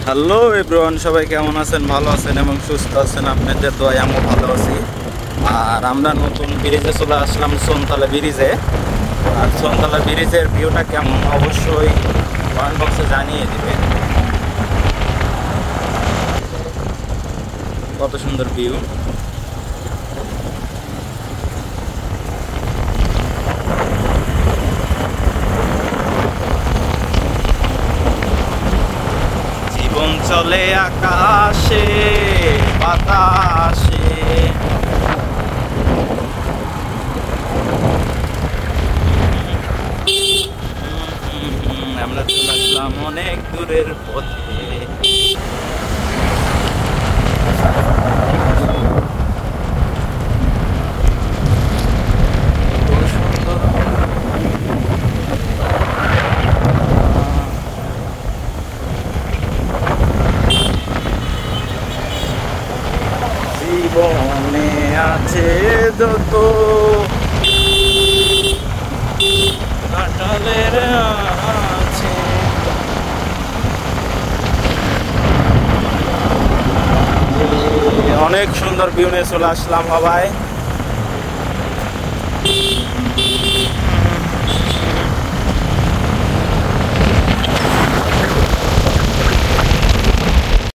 Hello everyone, সবাই কেমন আছেন? ভালো আছেন এবং সুস্থ আছেন? আপনাদের দোয়ায় আমিও ভালো আছি। আর আমরা নতুন ব্রিজে চলে আসলাম, সোনতলা ব্রিজে। আর সোনতলা ব্রিজের ভিউটা কেমন অবশ্যই কমেন্ট বক্সে জানিয়ে দিবেন। কত সুন্দর ভিউ! জীবন চলে আকাশে বাতাসে, আমরা চলে আসলাম অনেক দূরের পথে। জীবনে আছে যত কাটালের আছে, অনেক সুন্দর ভিউ নিয়ে চলে আসলাম সবাই।